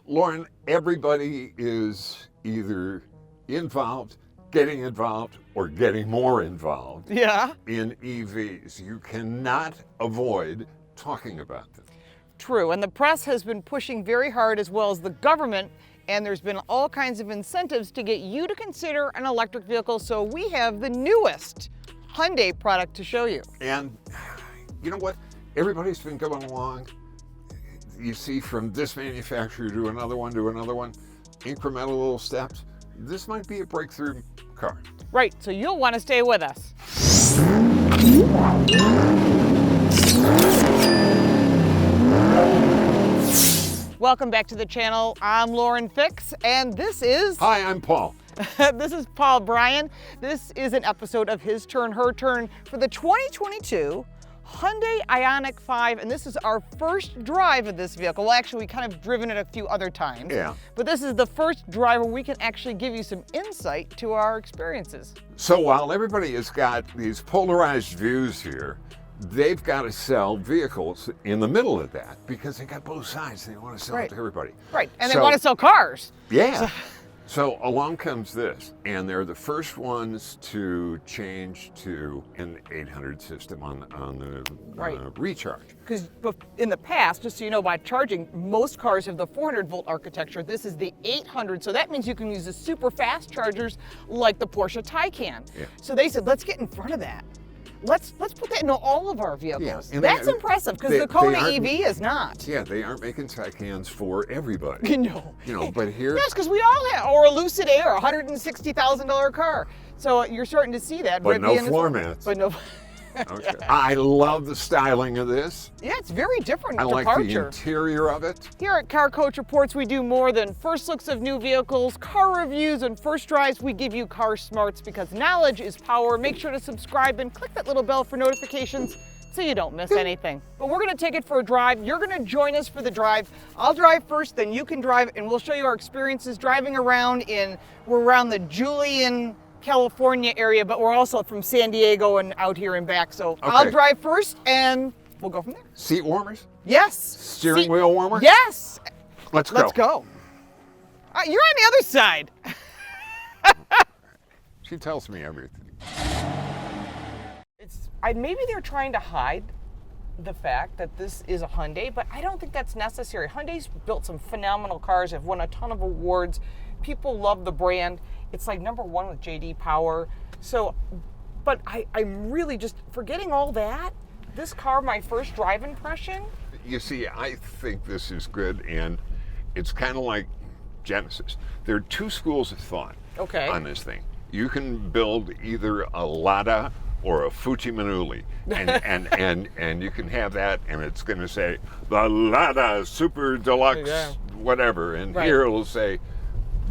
Lauren, everybody is either involved, getting involved, or getting more involved in EVs. You cannot avoid talking about them. True, and the press has been pushing very hard, as well as the government, and there's been all kinds of incentives to get you to consider an electric vehicle, so we have the newest Hyundai product to show you. And you know what? Everybody's been going along. You see, from this manufacturer to another one, incremental little steps. This might be a breakthrough car. Right, so you'll want to stay with us. Welcome back to the channel. I'm Lauren Fix, and this is... Hi, I'm Paul. This is Paul Bryan. This is an episode of His Turn, Her Turn for the 2022 Hyundai IONIQ 5, and this is our first drive of this vehicle. Well, actually, we kind of driven it a few other times. Yeah. But this is the first drive where we can actually give you some insight to our experiences. So while everybody has got these polarized views here, they've got to sell vehicles in the middle of that because they got both sides. They want to sell it to everybody. Right, and they want to sell cars. Yeah. So along comes this, and they're the first ones to change to an 800 system on the recharge. Because in the past, just so you know, by charging, most cars have the 400 volt architecture. This is the 800, so that means you can use the super fast chargers like the Porsche Taycan. Yeah. So they said, let's get in front of that. Let's put that into all of our vehicles. Yeah, that's impressive, because the Kona EV is not. Yeah, they aren't making Taycans for everybody. No. You know, but here... Yes, because we all have, or a Lucid Air, a $160,000 car. So you're starting to see that. But no floor mats. But no... Okay. Yeah. I love the styling of this. Yeah, it's very different. I like the interior of it. Here at Car Coach Reports, we do more than first looks of new vehicles, car reviews, and first drives. We give you car smarts because knowledge is power. Make sure to subscribe and click that little bell for notifications so you don't miss anything. But we're gonna take it for a drive. You're gonna join us for the drive. I'll drive first, then you can drive, and we'll show you our experiences driving around we're around the Julian, California area, but we're also from San Diego and out here and back. So I'll drive first and we'll go from there. Seat warmers? Yes. Steering wheel warmer? Yes. Let's go. Let's go. You're on the other side. She tells me everything. Maybe they're trying to hide the fact that this is a Hyundai, but I don't think that's necessary. Hyundai's built some phenomenal cars, have won a ton of awards. People love the brand. It's like #1 with JD Power. So, but I'm really just forgetting all that. This car, my first drive impression. You see, I think this is good, and it's kind of like Genesis. There are two schools of thought on this thing. You can build either a Lada or a Fuji Manuli, and you can have that, and it's going to say the Lada Super Deluxe whatever, and here it'll say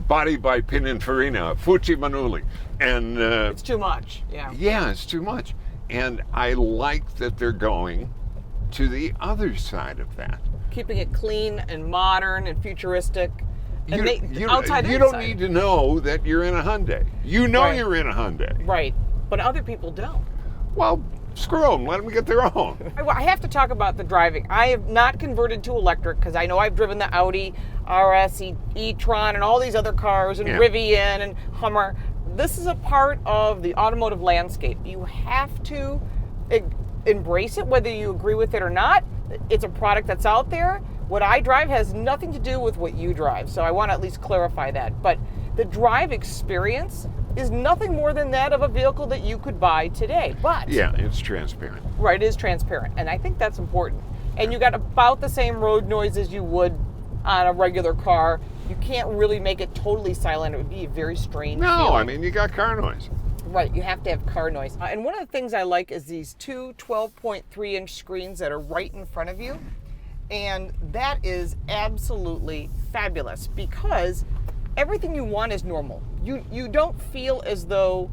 body by Pininfarina, Fuji Manuli, and it's too much. Yeah, it's too much, and I like that they're going to the other side of that, keeping it clean and modern and futuristic. And you don't need to know that you're in a Hyundai. You know you're in a Hyundai. Right, but other people don't. Well, screw them. Let them get their own. I have to talk about the driving. I have not converted to electric because I know I've driven the Audi RS, e-tron, and all these other cars, and Rivian and Hummer. This is a part of the automotive landscape. You have to embrace it, whether you agree with it or not. It's a product that's out there. What I drive has nothing to do with what you drive, so I want to at least clarify that. But the drive experience is nothing more than that of a vehicle that you could buy today. But yeah, it's transparent. Right, it is transparent, and I think that's important. And you got about the same road noise as you would on a regular car. You can't really make it totally silent. It would be a very strange feeling. I mean, you got car noise. Right, you have to have car noise. And one of the things I like is these two 12.3-inch screens that are right in front of you. And that is absolutely fabulous because everything you want is normal. You don't feel as though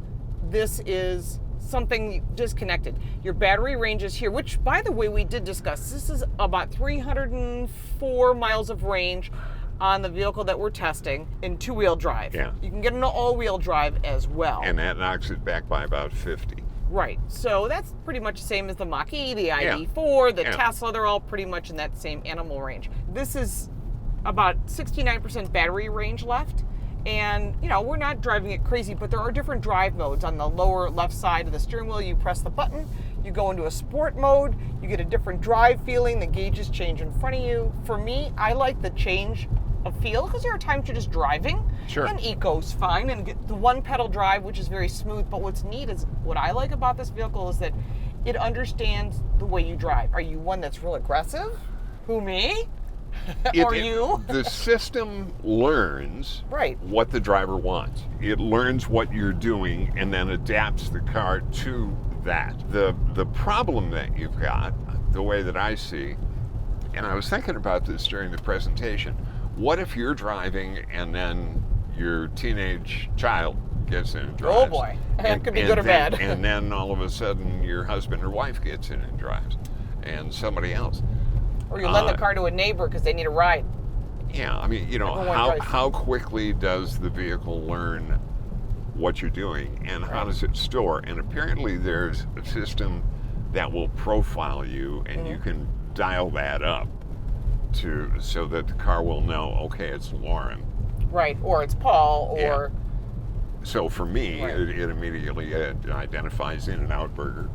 this is something disconnected. Your battery range is here, which, by the way, we did discuss. This is about 304 miles of range on the vehicle that we're testing in two-wheel drive. Yeah. You can get an all-wheel drive as well. And that knocks it back by about 50. Right, so that's pretty much the same as the Mach-E, the ID4, the Tesla, they're all pretty much in that same animal range. This is about 69% battery range left. And, you know, we're not driving it crazy, but there are different drive modes. On the lower left side of the steering wheel, you press the button, you go into a sport mode, you get a different drive feeling, the gauges change in front of you. For me, I like the change of feel because there are times you're just driving. Sure. And eco's fine, and get the one pedal drive, which is very smooth. But what's neat is, what I like about this vehicle is that it understands the way you drive. Are you one that's real aggressive? Who, me? Or you? The system learns right. what the driver wants. It learns what you're doing and then adapts the car to that. The problem that you've got, the way that I see, and I was thinking about this during the presentation, what if you're driving and then your teenage child gets in and drives? Oh boy, that could be good or bad. And then all of a sudden your husband or wife gets in and drives, and somebody else. Or you lend the car to a neighbor because they need a ride. Yeah, I mean, you know, how quickly does the vehicle learn what you're doing, and how does it store? And apparently there's a system that will profile you, and you can dial that up so that the car will know, okay, it's Lauren. Right, or it's Paul, or... Yeah. So for me, it immediately identifies In-N-Out Burger.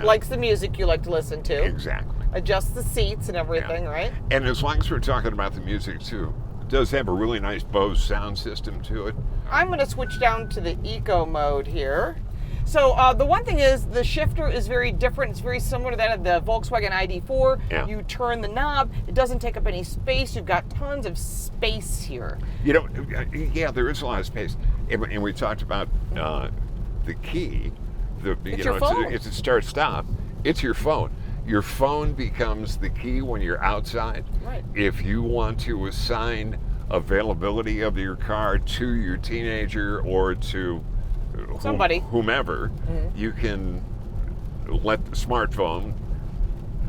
Likes the music you like to listen to. Exactly. Adjusts the seats and everything, right? And as long as we're talking about the music too, it does have a really nice Bose sound system to it. I'm going to switch down to the eco mode here. So the one thing is the shifter is very different. It's very similar to that of the Volkswagen ID4. Yeah. You turn the knob. It doesn't take up any space. You've got tons of space here. You know, yeah, there is a lot of space. And we talked about the key. It's your phone. It's a start-stop. It's your phone. Your phone becomes the key when you're outside. Right. If you want to assign availability of your car to your teenager or to somebody, whomever, you can let the smartphone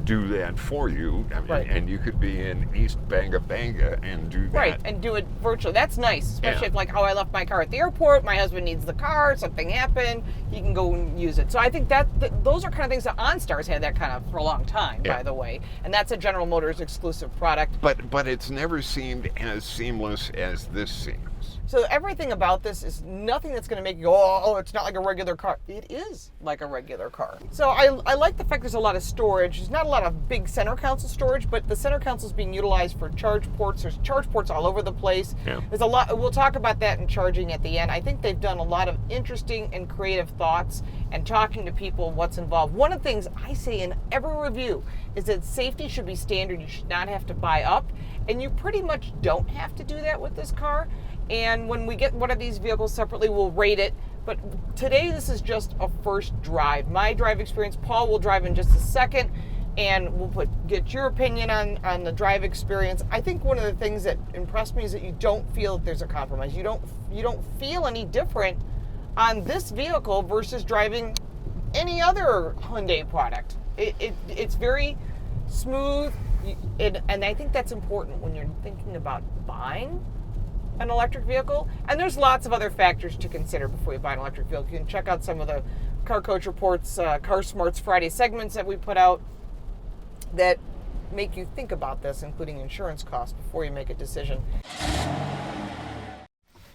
do that for you. I mean, and you could be in East Banga Banga and do that. Right, and do it virtually. That's nice, especially if, like, how I left my car at the airport, my husband needs the car, something happened, he can go and use it. So I think that those are kind of things that OnStar's had that kind of for a long time, by the way. And that's a General Motors exclusive product. But it's never seemed as seamless as this seems. So everything about this is nothing that's going to make you go, oh, it's not like a regular car. It is like a regular car. So I like the fact there's a lot of storage. There's not a lot of big center console storage, but the center console is being utilized for charge ports. There's charge ports all over the place. Yeah. There's a lot. We'll talk about that in charging at the end. I think they've done a lot of interesting and creative thoughts and talking to people what's involved. One of the things I say in every review is that safety should be standard. You should not have to buy up, and you pretty much don't have to do that with this car. And when we get one of these vehicles separately, we'll rate it. But today, this is just a first drive. My drive experience, Paul will drive in just a second, and we'll get your opinion on the drive experience. I think one of the things that impressed me is that you don't feel that there's a compromise. You don't feel any different on this vehicle versus driving any other Hyundai product. It's very smooth, and I think that's important when you're thinking about buying an electric vehicle. And there's lots of other factors to consider before you buy an electric vehicle. You can check out some of the Car Coach Reports, Car Smarts Friday segments that we put out that make you think about this, including insurance costs, before you make a decision.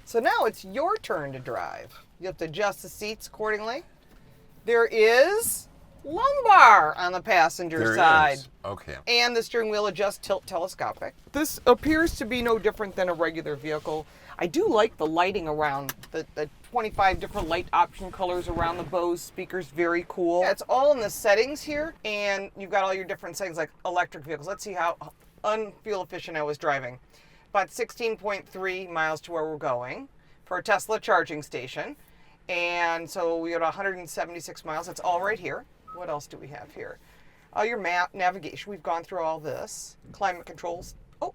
So now it's your turn to drive. You have to adjust the seats accordingly. There is lumbar on the passenger side. Okay. And the steering wheel adjusts tilt telescopic. This appears to be no different than a regular vehicle. I do like the lighting around the 25 different light option colors around the Bose speakers. Very cool. Yeah, it's all in the settings here, and you've got all your different settings like electric vehicles. Let's see how unfuel efficient I was driving. About 16.3 miles to where we're going for a Tesla charging station. And so we got 176 miles. That's all right here. What else do we have here? Your map, navigation. We've gone through all this. Climate controls. Oh,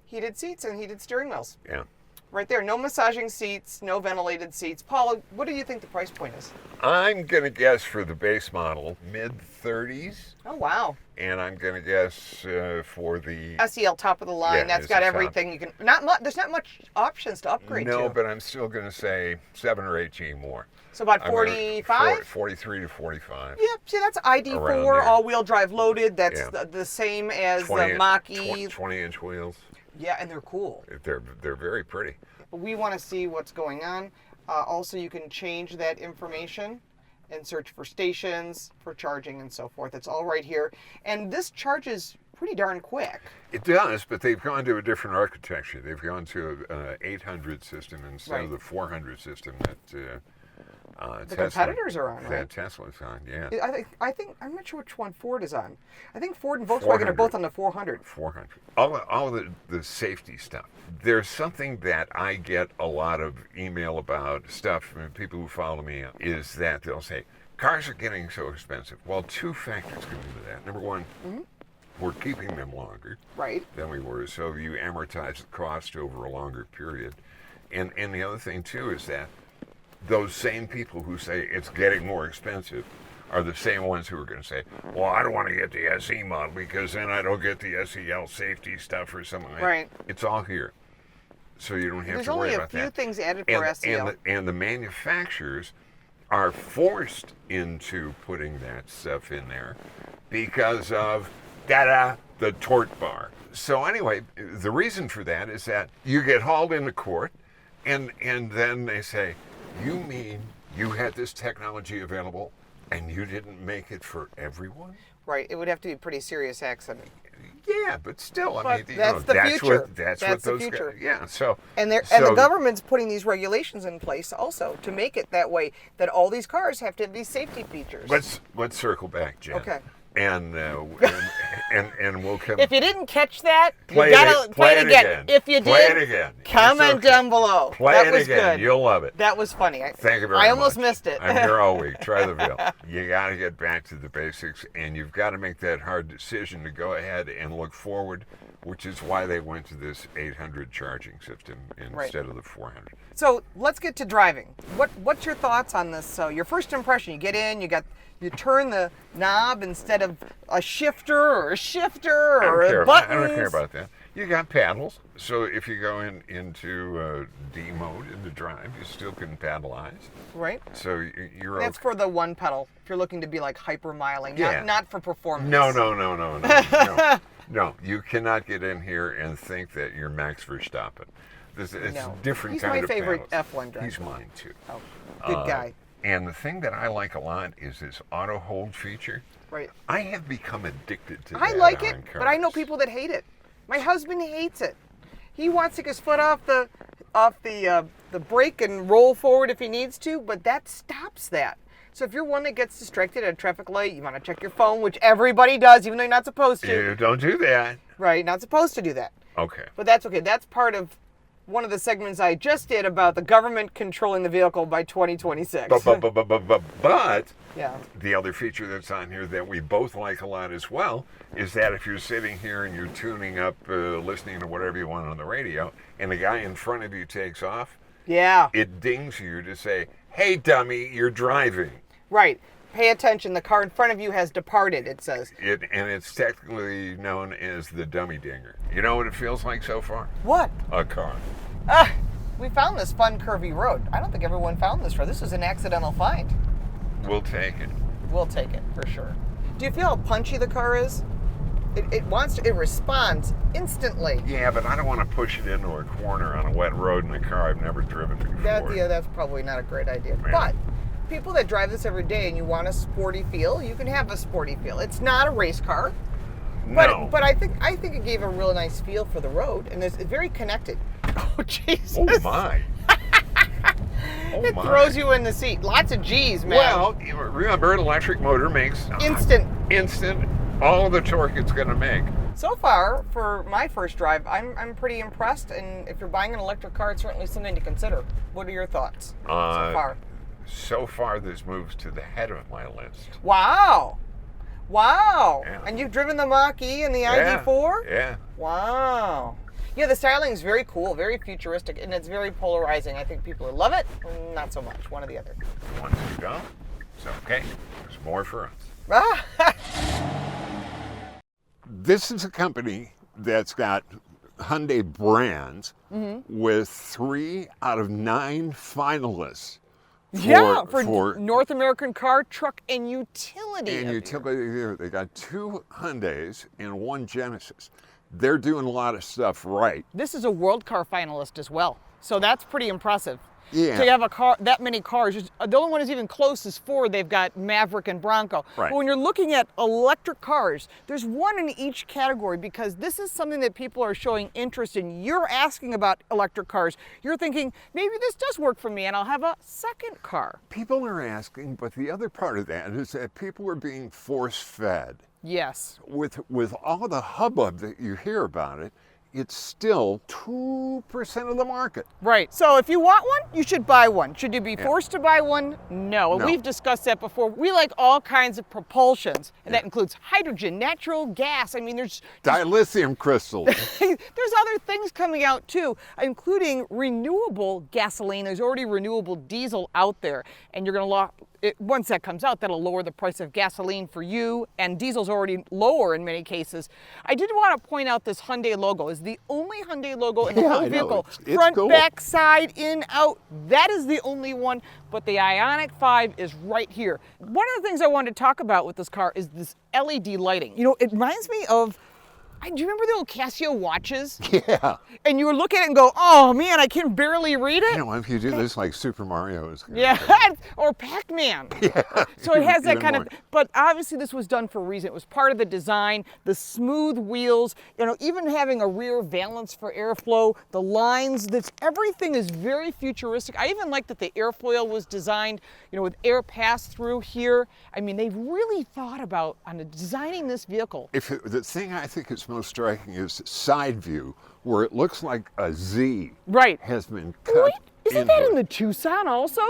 heated seats and heated steering wheels. Yeah. Right there. No massaging seats, no ventilated seats. Paula, what do you think the price point is? I'm going to guess for the base model, mid-30s. Oh, wow. And I'm going to guess for the SEL top of the line. That's got everything you can. There's not much options to upgrade to. No, but I'm still going to say 7 or 8 G more. So about 45? 43 to 45. Yep. See, that's ID4, all-wheel drive loaded. That's the same as the Mach-E. 20-inch wheels. Yeah, and they're cool. They're very pretty. We want to see what's going on. Also, you can change that information and search for stations, for charging, and so forth. It's all right here. And this charges pretty darn quick. It does, but they've gone to a different architecture. They've gone to an 800 system instead of the 400 system that the competitof are on, right? That Tesla's on, yeah. I think I'm not sure which one Ford is on. I think Ford and Volkswagen are both on the 400. 400. All the safety stuff. There's something that I get a lot of email about stuff from people who follow me is that they'll say, cars are getting so expensive. Well, two factors come into that. Number one, we're keeping them longer than we were, so you amortize the cost over a longer period. And the other thing, too, is that those same people who say it's getting more expensive are the same ones who are going to say, well, I don't want to get the SE model because then I don't get the SEL safety stuff or something like that. Right. It's all here. So you don't have There's to worry about that. There's only a few things added for SEL. And the manufacturers are forced into putting that stuff in there because of, the tort bar. So anyway, the reason for that is that you get hauled into court and then they say, you mean you had this technology available and you didn't make it for everyone? Right. It would have to be a pretty serious accident. Yeah, but still, I mean, that's the future. That's what those the future. guys, yeah. So and the government's putting these regulations in place also to make it that way that all these cars have to have these safety features. Let's circle back, Jen. Okay. And we'll come. If you didn't catch that, play you gotta play it again. If you play did, it again. Comment down below. Play that it was again. Good. You'll love it. That was funny. Thank you very much. I almost missed it. I'm here all week. Try the veal. You got to get back to the basics, and you've got to make that hard decision to go ahead and look forward, which is why they went to this 800 charging system instead of the 400. So let's get to driving. What's your thoughts on this? So your first impression, you get in, you turn the knob instead of a shifter or a button. I don't care about that. You got paddles, so if you go into D mode in the drive, you still can paddleize. Right. So you're That's for the one pedal. If you're looking to be like hyper miling, not for performance. No. No, you cannot get in here and think that you're Max Verstappen. It's a different He's kind of my favorite paddles. F1 driver. He's mine too. Oh, good guy. And the thing that I like a lot is this auto hold feature. Right. I have become addicted to that. I like it, cars. but I know people that hate it. My husband hates it. He wants to get his foot off the brake and roll forward if he needs to, but that stops that. So if you're one that gets distracted at a traffic light, you want to check your phone, which everybody does, even though you're not supposed to. You don't do that. Right, not supposed to do that. Okay. But that's okay. That's part of one of the segments I just did about the government controlling the vehicle by 2026. But yeah. The other feature that's on here that we both like a lot as well is that if you're sitting here and you're tuning up, listening to whatever you want on the radio, and the guy in front of you takes off, it dings you to say, hey, dummy, you're driving. Right. Pay attention. The car in front of you has departed, it says. And it's technically known as the dummy dinger. You know what it feels like so far? What? A car. We found this fun, curvy road. I don't think everyone found this road. This was an accidental find. We'll take it. We'll take it, for sure. Do you feel how punchy the car is? It responds instantly. Yeah, but I don't want to push it into a corner on a wet road in a car I've never driven before. That's probably not a great idea. Yeah. But people that drive this every day and you want a sporty feel, you can have a sporty feel. It's not a race car. No. But I think it gave a real nice feel for the road, and it's very connected. Oh, Jesus. Oh, my. It throws you in the seat. Lots of G's, man. Well, remember, an electric motor makes instant all the torque it's going to make. So far, for my first drive, I'm pretty impressed. And if you're buying an electric car, it's certainly something to consider. What are your thoughts so far? So far, this moves to the head of my list. Wow. Yeah. And you've driven the Mach-E and the ID4? Yeah. Wow. Yeah, the styling is very cool, very futuristic, and it's very polarizing. I think people love it, not so much, one or the other. Once you don't, it's okay. There's more for us. This is a company that's got Hyundai brands with 3 out of 9 finalists. For North American car, truck, and utility. They got 2 Hyundais and 1 Genesis. they're doing a lot of stuff right. This is a World Car finalist as well, so that's pretty impressive. Yeah. To have a car, that many cars, the only one who's even close is Ford. They've got Maverick and Bronco. Right. But when you're looking at electric cars, there's one in each category because this is something that people are showing interest in. You're asking about electric cars. You're thinking, maybe this does work for me and I'll have a second car. People are asking, but the other part of that is that people are being force-fed. Yes. With all the hubbub that you hear about it, it's still 2% of the market. Right. So if you want one, you should buy one. Should you be forced to buy one? No. No. We've discussed that before. We like all kinds of propulsions, and that includes hydrogen, natural gas. I mean, there's dilithium crystals. there's other things coming out too, including renewable gasoline. There's already renewable diesel out there, and you're going to once that comes out, that'll lower the price of gasoline for you, and diesel's already lower in many cases. I did want to point out this Hyundai logo is the only Hyundai logo in the whole vehicle. It's front, cool. back, side, in, out. That is the only one, but the IONIQ 5 is right here. One of the things I wanted to talk about with this car is this LED lighting. You know, it reminds me of, do you remember the old Casio watches? Yeah. And you would look at it and go, oh man, I can barely read it. You know, if you do this like Super Mario is yeah, or Pac-Man. Yeah. So it has that kind more. of, but obviously this was done for a reason. It was part of the design, the smooth wheels, you know, even having a rear valance for airflow, the lines, everything is very futuristic. I even like that the airfoil was designed, you know, with air pass through here. I mean, they've really thought about designing this vehicle. The thing I think is most striking is side view, where it looks like a Z has been cut. Wait, isn't that into in the Tucson also?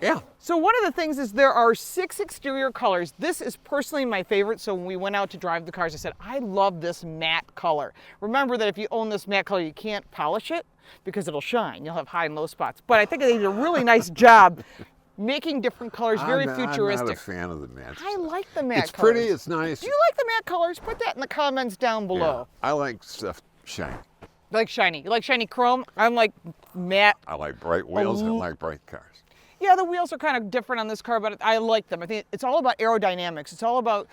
Yeah. So one of the things is there are 6 exterior colors. This is personally my favorite. So when we went out to drive the cars, I said, I love this matte color. Remember that if you own this matte color, you can't polish it because it'll shine. You'll have high and low spots. But I think they did a really nice job making different colors, very futuristic. I'm not a fan of the matte I stuff. like the matte It's colors. pretty, it's nice. Do you like the matte colors? Put that in the comments down below. Yeah, I like stuff shiny. You like shiny. You like shiny chrome? I'm like matte. I like bright wheels, I like bright cars. Yeah, the wheels are kind of different on this car, but I like them. I think it's all about aerodynamics. It's all about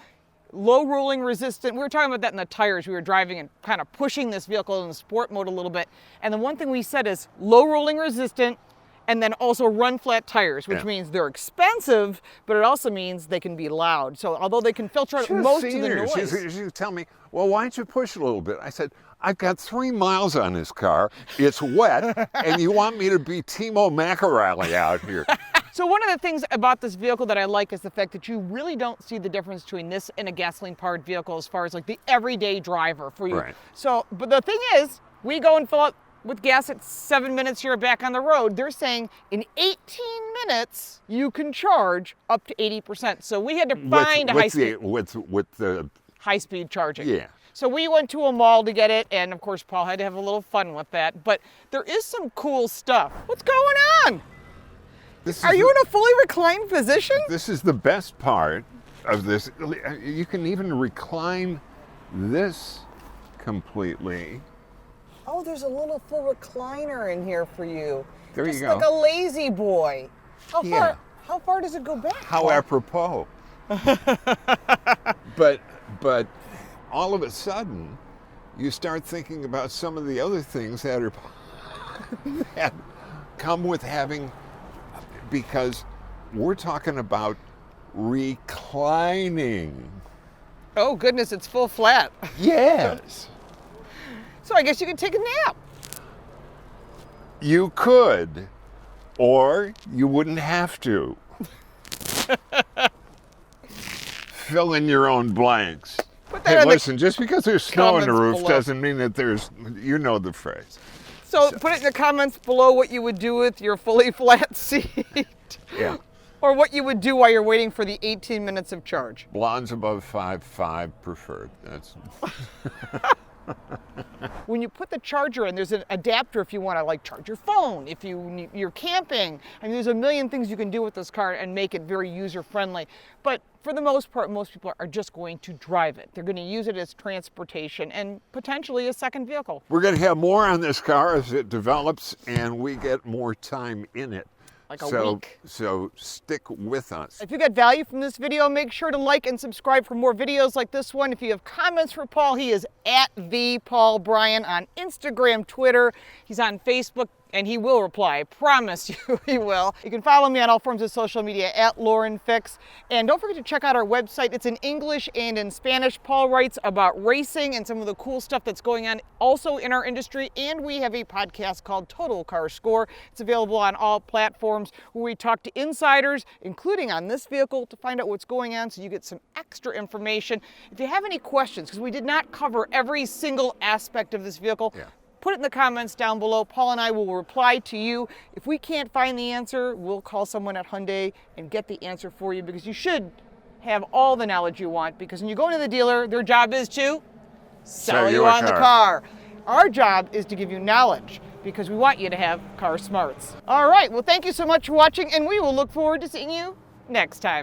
low rolling resistant. We were talking about that in the tires. We were driving and kind of pushing this vehicle in the sport mode a little bit. And the one thing we said is low rolling resistant, and then also run flat tires, which means they're expensive, but it also means they can be loud. So although they can filter out most of the noise. She tell me, well, why don't you push it a little bit? I said, I've got 3 miles on this car. It's wet, and you want me to be Timo Macarelli out here. So one of the things about this vehicle that I like is the fact that you really don't see the difference between this and a gasoline-powered vehicle as far as like the everyday driver for you. Right. So, but the thing is, we go and fill up with gas at 7 minutes, you're back on the road. They're saying in 18 minutes, you can charge up to 80%. So we had to find a high-speed with the high-speed charging. Yeah. So we went to a mall to get it, and of course, Paul had to have a little fun with that. But there is some cool stuff. What's going on? Are you in a fully reclined position? This is the best part of this. You can even recline this completely. Oh, there's a little full recliner in here for you. There Just you go. like a lazy boy. How far does it go back? How apropos. But all of a sudden, you start thinking about some of the other things that are that come with having, because we're talking about reclining. Oh goodness, it's full flat. Yes. So I guess you could take a nap. You could, or you wouldn't have to. Fill in your own blanks. Hey, listen, just because there's snow on the roof doesn't mean that there's, you know the phrase. So put it in the comments below what you would do with your fully flat seat. Yeah. Or what you would do while you're waiting for the 18 minutes of charge. Blondes above 5'5" preferred. That's. When you put the charger in, there's an adapter if you want to like charge your phone, if you're camping. I mean, there's a million things you can do with this car and make it very user-friendly. But for the most part, most people are just going to drive it. They're going to use it as transportation and potentially a second vehicle. We're going to have more on this car as it develops and we get more time in it. like a week. So stick with us. If you got value from this video, make sure to like and subscribe for more videos like this one. If you have comments for Paul, he is at the Paul Bryan on Instagram, Twitter. He's on Facebook, and he will reply. I promise you he will. You can follow me on all forms of social media at Lauren Fix. And don't forget to check out our website. It's in English and in Spanish. Paul writes about racing and some of the cool stuff that's going on also in our industry. And we have a podcast called Total Car Score. It's available on all platforms where we talk to insiders, including on this vehicle, to find out what's going on so you get some extra information. If you have any questions, because we did not cover every single aspect of this vehicle, put it in the comments down below. Paul and I will reply to you. If we can't find the answer, we'll call someone at Hyundai and get the answer for you, because you should have all the knowledge you want, because when you go into the dealer, their job is to sell you on the car. Our job is to give you knowledge, because we want you to have car smarts. All right, well, thank you so much for watching, and we will look forward to seeing you next time.